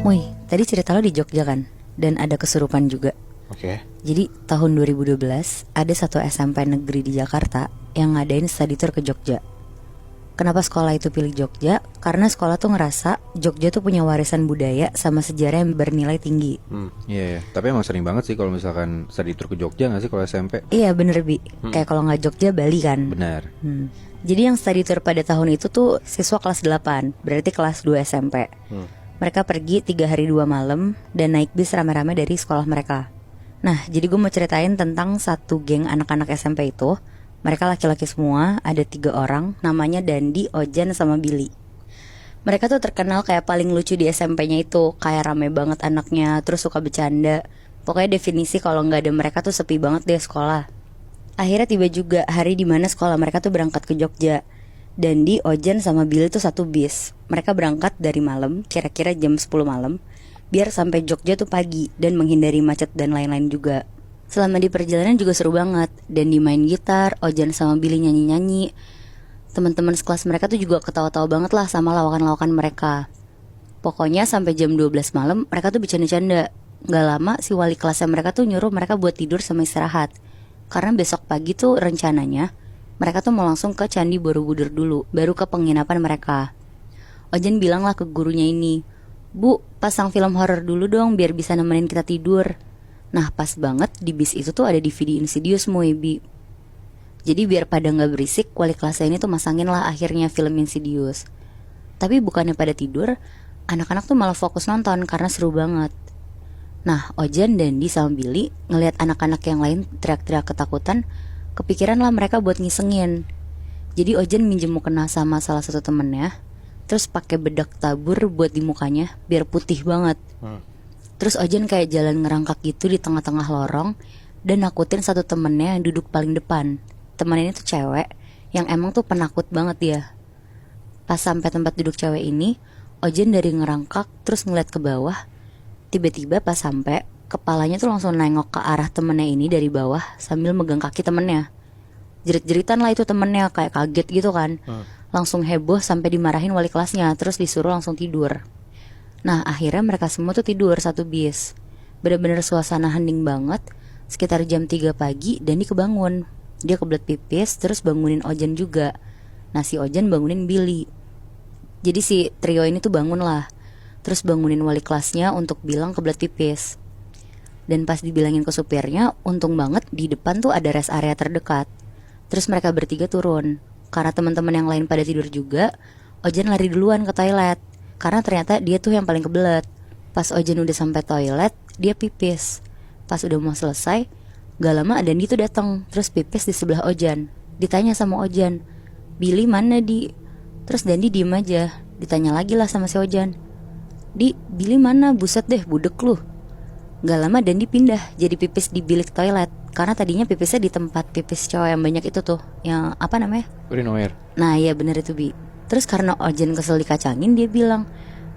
Wih, tadi cerita lo di Jogja kan? Dan ada kesurupan juga. Oke. Jadi tahun 2012 ada satu SMP negeri di Jakarta yang ngadain study tour ke Jogja. Kenapa sekolah itu pilih Jogja? Karena sekolah tuh ngerasa Jogja tuh punya warisan budaya sama sejarah yang bernilai tinggi. Iya, tapi emang sering banget sih kalau misalkan study tour ke Jogja nggak sih kalau SMP? Iya bener Bi, kayak kalau nggak Jogja Bali kan. Benar. Jadi yang study tour pada tahun itu tuh siswa kelas 8, berarti kelas 2 SMP. Mereka pergi 3 hari 2 malam dan naik bis rame-rame dari sekolah mereka. Nah, jadi gue mau ceritain tentang satu geng anak-anak SMP itu. Mereka laki-laki semua, ada 3 orang, namanya Dandi, Ojan, sama Billy. Mereka tuh terkenal kayak paling lucu di SMP-nya itu, kayak rame banget anaknya, terus suka bercanda. Pokoknya definisi kalau nggak ada mereka tuh sepi banget deh sekolah. Akhirnya tiba juga hari dimana sekolah mereka tuh berangkat ke Jogja. Dandi, Ojan, sama Billy tuh satu bis. Mereka berangkat dari malam, kira-kira jam 10 malam, biar sampai Jogja tuh pagi dan menghindari macet dan lain-lain juga. Selama di perjalanan juga seru banget. Dandi main gitar, Ojan sama Billy nyanyi-nyanyi. Teman-teman sekelas mereka tuh juga ketawa-tawa banget lah sama lawakan-lawakan mereka. Pokoknya sampai jam 12 malam mereka tuh bercanda-canda. Gak lama si wali kelasnya mereka tuh nyuruh mereka buat tidur sama istirahat. Karena besok pagi tuh rencananya mereka tuh mau langsung ke Candi Borobudur dulu, baru ke penginapan mereka. Ojan bilang lah ke gurunya ini, "Bu, pasang film horor dulu dong biar bisa nemenin kita tidur." Nah pas banget di bis itu tuh ada DVD Insidious Moebi. Jadi biar pada gak berisik, wali kelasnya ini tuh masangin lah akhirnya film Insidious. Tapi bukannya pada tidur, anak-anak tuh malah fokus nonton karena seru banget. Nah Ojan, Dandi, sama Billy ngelihat anak-anak yang lain teriak-teriak ketakutan, kepikiran lah mereka buat ngisengin. Jadi Ojan minjem mukena sama salah satu temennya, terus pakai bedak tabur buat di mukanya biar putih banget. Terus Ojan kayak jalan ngerangkak gitu di tengah-tengah lorong dan nakutin satu temennya yang duduk paling depan. Temennya ini tuh cewek yang emang tuh penakut banget dia. Pas sampai tempat duduk cewek ini, Ojan dari ngerangkak terus ngeliat ke bawah. Tiba-tiba pas sampai, kepalanya tuh langsung nengok ke arah temennya ini dari bawah sambil megang kaki temennya. Jerit-jeritan lah itu temennya, kayak kaget gitu kan. Langsung heboh sampai dimarahin wali kelasnya, terus disuruh langsung tidur. Nah akhirnya mereka semua tuh tidur satu bis. Bener-bener suasana hening banget. Sekitar jam 3 pagi Dandi kebangun. Dia kebelet pipis terus bangunin Ojan juga. Nah si Ojan bangunin Billy. Jadi si trio ini tuh bangun lah. Terus bangunin wali kelasnya untuk bilang kebelet pipis. Dan pas dibilangin ke supirnya, untung banget di depan tuh ada rest area terdekat. Terus mereka bertiga turun. Karena teman-teman yang lain pada tidur juga, Ojan lari duluan ke toilet. Karena ternyata dia tuh yang paling kebelet. Pas Ojan udah sampai toilet, dia pipis. Pas udah mau selesai, gak lama Dandi tuh datang, terus pipis di sebelah Ojan. Ditanya sama Ojan, "Billy mana Di?" Terus Dandi diem aja. Ditanya lagi lah sama si Ojan, "Di, Billy mana? Buset deh, budek lu." Gak lama Dandi pindah jadi pipis di bilik toilet. Karena tadinya pipisnya di tempat pipis cowok yang banyak itu tuh, yang apa namanya? Urinoir. Nah iya bener itu Bi. Terus karena Ojan kesel dikacangin, dia bilang,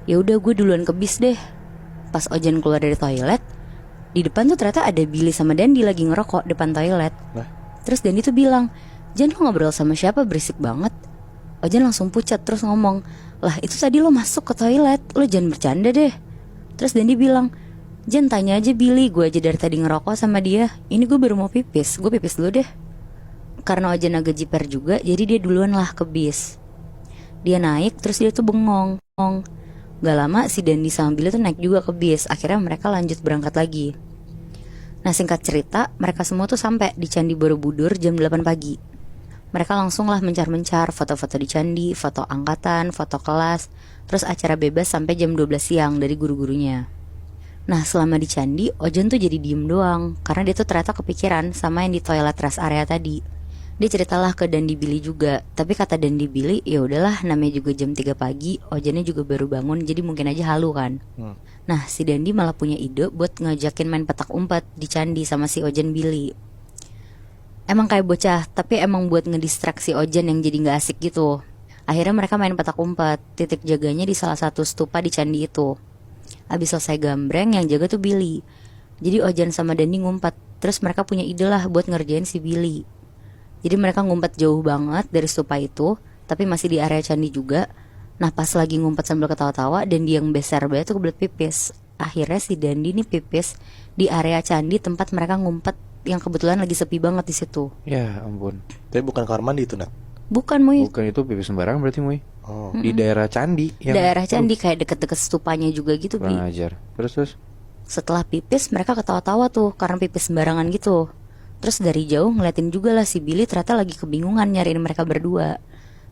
"Ya udah gue duluan ke bis deh." Pas Ojan keluar dari toilet, di depan tuh ternyata ada Billy sama Dandi lagi ngerokok depan toilet. Terus Dandi tuh bilang, "Jan, lo ngobrol sama siapa? Berisik banget." Ojan langsung pucat terus ngomong, "Lah itu tadi lo masuk ke toilet, lo jangan bercanda deh." Terus Dandi bilang, "Jan tanya aja Billy, gue aja dari tadi ngerokok sama dia. Ini gue baru mau pipis, gue pipis dulu deh." Karena Ojan agak jiper juga, jadi dia duluan lah ke bis. Dia naik terus dia tuh bengong. Gak lama si Dandi sama Billy tuh naik juga ke bis. Akhirnya mereka lanjut berangkat lagi. Nah singkat cerita, mereka semua tuh sampai di Candi Borobudur jam 8 pagi. Mereka langsung lah mencar-mencar, foto-foto di candi, foto angkatan, foto kelas. Terus acara bebas sampai jam 12 siang dari guru-gurunya. Nah selama di candi, Ojan tuh jadi diem doang. Karena dia tuh ternyata kepikiran sama yang di toilet rest area tadi. Dia ceritalah ke Dandi Billy juga. Tapi kata Dandi Billy, ya udahlah, namanya juga jam 3 pagi, Ojannya juga baru bangun, jadi mungkin aja halu kan. Nah si Dandi malah punya ide buat ngajakin main petak umpet di candi sama si Ojan Billy. Emang kayak bocah, tapi emang buat ngedistraksi Ojan yang jadi gak asik gitu. Akhirnya mereka main petak umpet. Titik jaganya di salah satu stupa di candi itu. Abis selesai gambreng, yang jaga tuh Billy. Jadi Ojan sama Dandi ngumpet. Terus mereka punya ide lah buat ngerjain si Billy. Jadi mereka ngumpet jauh banget dari stupa itu, tapi masih di area candi juga. Nah pas lagi ngumpet sambil ketawa-tawa, Dandi yang besar banget tuh kebelet pipis. Akhirnya si Dandi nih pipis di area candi tempat mereka ngumpet, yang kebetulan lagi sepi banget di situ. Ya ampun. Tapi bukan kamar mandi itu, Nat. Bukan Muy, Bukan itu pipis sembarang berarti Muy. Oh. Di daerah candi yang daerah candi kayak deket-deket stupanya juga gitu Bi. kurang ajar. Terus Setelah pipis mereka ketawa-tawa tuh karena pipis sembarangan gitu. Terus dari jauh ngeliatin juga lah si Billy ternyata lagi kebingungan nyariin mereka berdua.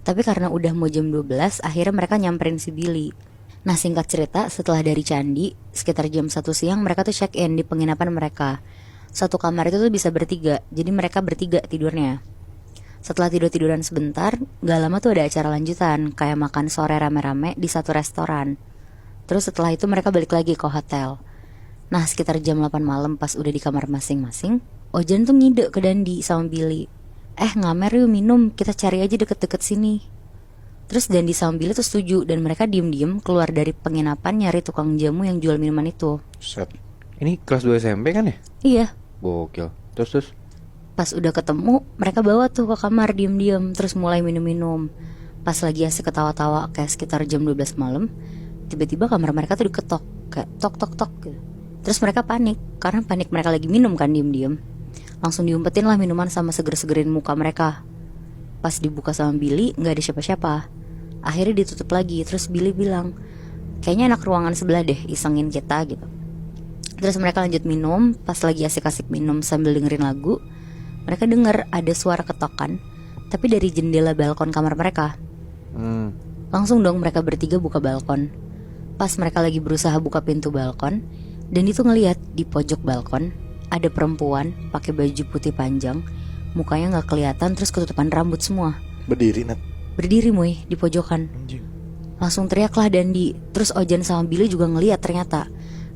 Tapi karena udah mau jam 12, akhirnya mereka nyamperin si Billy. Nah singkat cerita, setelah dari candi sekitar jam 1 siang mereka tuh check in di penginapan mereka. Satu kamar itu tuh bisa bertiga, jadi mereka bertiga tidurnya. Setelah tidur-tiduran sebentar, gak lama tuh ada acara lanjutan, kayak makan sore rame-rame di satu restoran. Terus setelah itu mereka balik lagi ke hotel. Nah sekitar jam 8 malam pas udah di kamar masing-masing, Ojan tuh ngide ke Dandi sama Billy. Ngamer yuk minum, kita cari aja deket-deket sini. Terus Dandi sama Billy tuh setuju, dan mereka diem-diem keluar dari penginapan nyari tukang jamu yang jual minuman itu. Set. ini kelas 2 SMP kan ya? Iya. Gokil. Terus Pas udah ketemu, mereka bawa tuh ke kamar diem-diem, terus mulai minum-minum. Pas lagi asik ketawa-tawa kayak sekitar jam 12 malam, tiba-tiba kamar mereka tuh diketok, kayak tok-tok-tok gitu. Terus mereka panik, karena panik mereka lagi minum kan diem-diem. Langsung diumpetin lah minuman sama seger-segerin muka mereka. Pas dibuka sama Billy, gak ada siapa-siapa. Akhirnya ditutup lagi, terus Billy bilang, kayaknya anak ruangan sebelah deh isengin kita gitu. Terus mereka lanjut minum. Pas lagi asik-asik minum sambil dengerin lagu, mereka dengar ada suara ketokan, tapi dari jendela balkon kamar mereka. Langsung dong mereka bertiga buka balkon. Pas mereka lagi berusaha buka pintu balkon, dan itu ngelihat di pojok balkon ada perempuan pakai baju putih panjang, mukanya nggak kelihatan, terus ketutupan rambut semua. Berdiri, Nat. Berdiri Muy di pojokan. Anjing. Langsung teriaklah Dandi. Terus Ojan sama Billy juga ngeliat ternyata,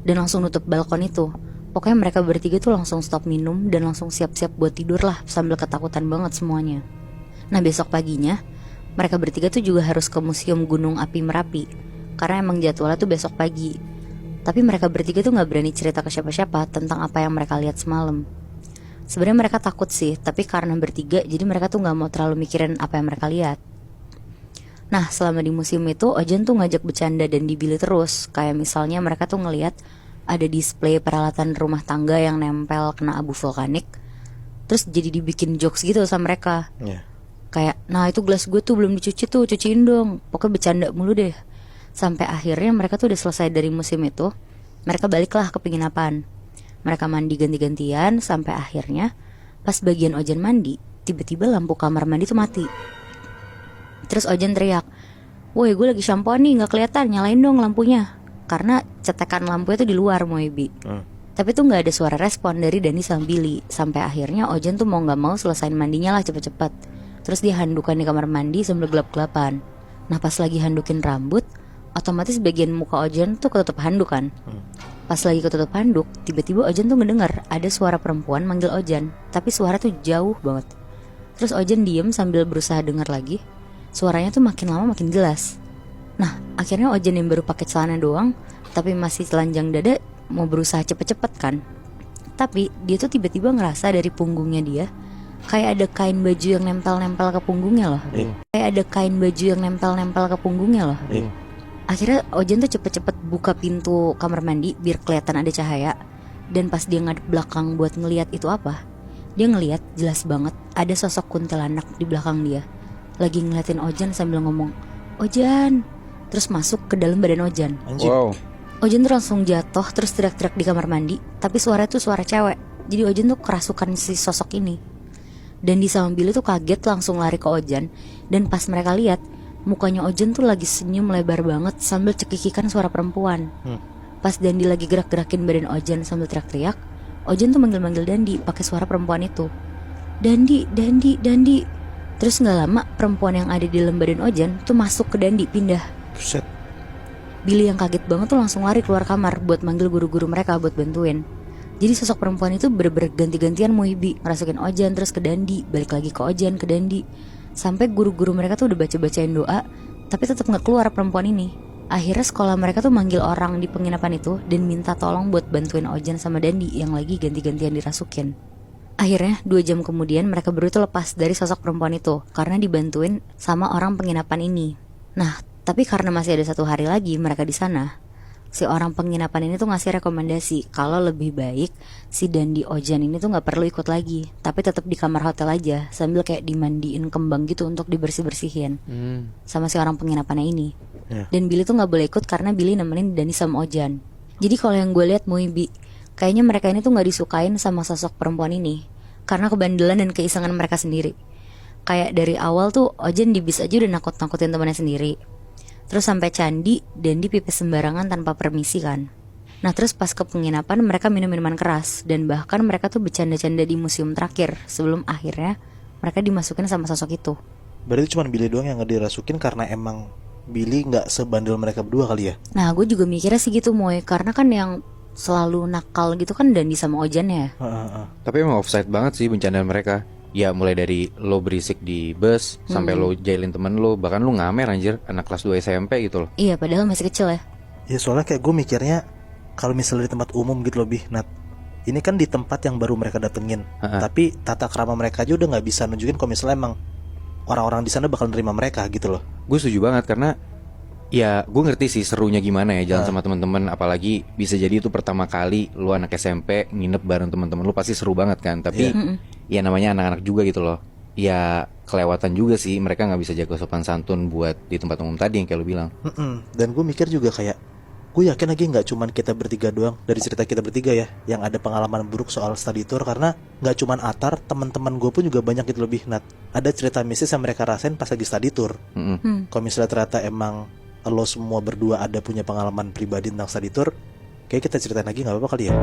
dan langsung nutup balkon itu. Pokoknya mereka bertiga tuh langsung stop minum dan langsung siap-siap buat tidur lah, sambil ketakutan banget semuanya. Nah besok paginya mereka bertiga tuh juga harus ke Museum Gunung Api Merapi, karena emang jadwalnya tuh besok pagi. Tapi mereka bertiga tuh gak berani cerita ke siapa-siapa tentang apa yang mereka lihat semalam. Sebenarnya mereka takut sih, tapi karena bertiga jadi mereka tuh gak mau terlalu mikirin apa yang mereka lihat. Nah selama di museum itu Ojan tuh ngajak bercanda dan dibili terus. Kayak misalnya mereka tuh ngelihat ada display peralatan rumah tangga yang nempel kena abu vulkanik. Terus jadi dibikin jokes gitu sama mereka. Kayak, nah itu gelas gue tuh belum dicuci tuh, cuciin dong. Pokoknya bercanda mulu deh. Sampai akhirnya mereka tuh udah selesai dari museum itu. Mereka baliklah ke penginapan. Mereka mandi ganti-gantian. Sampai akhirnya pas bagian Ojan mandi, tiba-tiba lampu kamar mandi tuh mati. Terus Ojan teriak, woi gue lagi shampoo nih, gak kelihatan, nyalain dong lampunya. Karena cetekan lampunya tuh di luar Moebi. Tapi tuh gak ada suara respon dari Dani sama Billy. Sampai akhirnya Ojan tuh mau gak mau selesain mandinya lah cepet-cepet. Terus dia handukan di kamar mandi sambil gelap-gelapan. Nah pas lagi handukin rambut, otomatis bagian muka Ojan tuh ketutup handuk kan. Pas lagi ketutup handuk, tiba-tiba Ojan tuh ngedenger ada suara perempuan manggil Ojan. Tapi suara tuh jauh banget. Terus Ojan diem sambil berusaha denger lagi. Suaranya tuh makin lama makin jelas. Nah akhirnya Ojan yang baru pakai celana doang, tapi masih telanjang dada, mau berusaha cepet-cepet kan. Tapi dia tuh tiba-tiba ngerasa dari punggungnya dia kayak ada kain baju yang nempel-nempel ke punggungnya loh. Kayak ada kain baju yang nempel-nempel ke punggungnya loh. Akhirnya Ojan tuh cepet-cepet buka pintu kamar mandi biar kelihatan ada cahaya. Dan pas dia ngadep belakang buat ngeliat itu apa, dia ngeliat jelas banget ada sosok kuntilanak di belakang dia, lagi ngeliatin Ojan sambil ngomong, Ojan. Terus masuk ke dalam badan Ojan. Wow. Ojan tuh langsung jatuh terus teriak-teriak di kamar mandi. Tapi suara tuh suara cewek. Jadi Ojan tuh kerasukan si sosok ini. Dan di sama Billy tuh kaget langsung lari ke Ojan. Dan pas mereka lihat, mukanya Ojan tuh lagi senyum lebar banget sambil cekikikan suara perempuan. Pas Dandi lagi gerak-gerakin badan Ojan sambil teriak-teriak, Ojan tuh manggil-manggil Dandi pakai suara perempuan itu. Dandi, Dandi, Dandi. Terus gak lama perempuan yang ada di dalam badan Ojan tuh masuk ke Dandi, pindah. Buset. Billy yang kaget banget tuh langsung lari keluar kamar buat manggil guru-guru mereka buat bantuin. Jadi sosok perempuan itu bener-bener ganti-gantian Muhibi, ngerasukin Ojan terus ke Dandi, balik lagi ke Ojan, ke Dandi. Sampai guru-guru mereka tuh udah baca-bacain doa, tapi tetap gak keluar perempuan ini. Akhirnya sekolah mereka tuh manggil orang di penginapan itu dan minta tolong buat bantuin Ojan sama Dandi yang lagi ganti-gantian dirasukin. Akhirnya 2 jam kemudian mereka baru tuh lepas dari sosok perempuan itu karena dibantuin sama orang penginapan ini. Nah Tapi karena masih ada 1 hari lagi mereka di sana, si orang penginapan ini tuh ngasih rekomendasi kalau lebih baik si Dandi Ojan ini tuh nggak perlu ikut lagi, tapi tetap di kamar hotel aja sambil kayak dimandiin kembang gitu untuk dibersih-bersihin sama si orang penginapannya ini. Dan Billy tuh nggak boleh ikut karena Billy nemenin Dani sama Ojan. Jadi kalau yang gue lihat Muibi, kayaknya mereka ini tuh nggak disukain sama sosok perempuan ini karena kebandelan dan keisengan mereka sendiri. Kayak dari awal tuh Ojan di bis aja udah nakut-nakutin temannya sendiri. Terus sampai candi, Dandi pipis sembarangan tanpa permisi kan. Nah terus pas ke penginapan mereka minum minuman keras. Dan bahkan mereka tuh bercanda-canda di museum terakhir sebelum akhirnya mereka dimasukin sama sosok itu. Berarti cuma Billy doang yang gak dirasukin karena emang Billy gak sebandel mereka berdua kali ya? Nah gue juga mikirnya sih gitu Moy, karena kan yang selalu nakal gitu kan Dandi sama Ojan ya. Tapi emang offside banget sih bercandaan mereka. Ya mulai dari lo berisik di bus sampai lo jailin temen lo, bahkan lo ngamer anjir, anak kelas 2 SMP gitu loh. Iya padahal masih kecil ya. Ya soalnya kayak gue mikirnya kalau misalnya di tempat umum gitu lebih Nat, ini kan di tempat yang baru mereka datengin, tapi tata krama mereka aja udah gak bisa nunjukin kalau misalnya emang orang-orang di sana bakal nerima mereka gitu loh. Gue setuju banget karena ya gue ngerti sih serunya gimana ya jalan sama teman-teman, apalagi bisa jadi itu pertama kali lu anak SMP nginep bareng teman-teman lu, pasti seru banget kan. Tapi ya namanya anak-anak juga gitu loh. Ya kelewatan juga sih mereka nggak bisa jaga sopan santun buat di tempat umum tadi yang kayak lu bilang. Dan gue mikir juga kayak, gue yakin lagi nggak cuman kita bertiga doang dari cerita kita bertiga ya yang ada pengalaman buruk soal study tour, karena nggak cuman Atar, teman-teman gue pun juga banyak gitu lebih Nat. Ada cerita mistis yang mereka rasain pas lagi study tour. Kalau misalnya ternyata emang lo semua berdua ada punya pengalaman pribadi tentang study tour, kayak kita ceritain lagi gak apa-apa kali ya.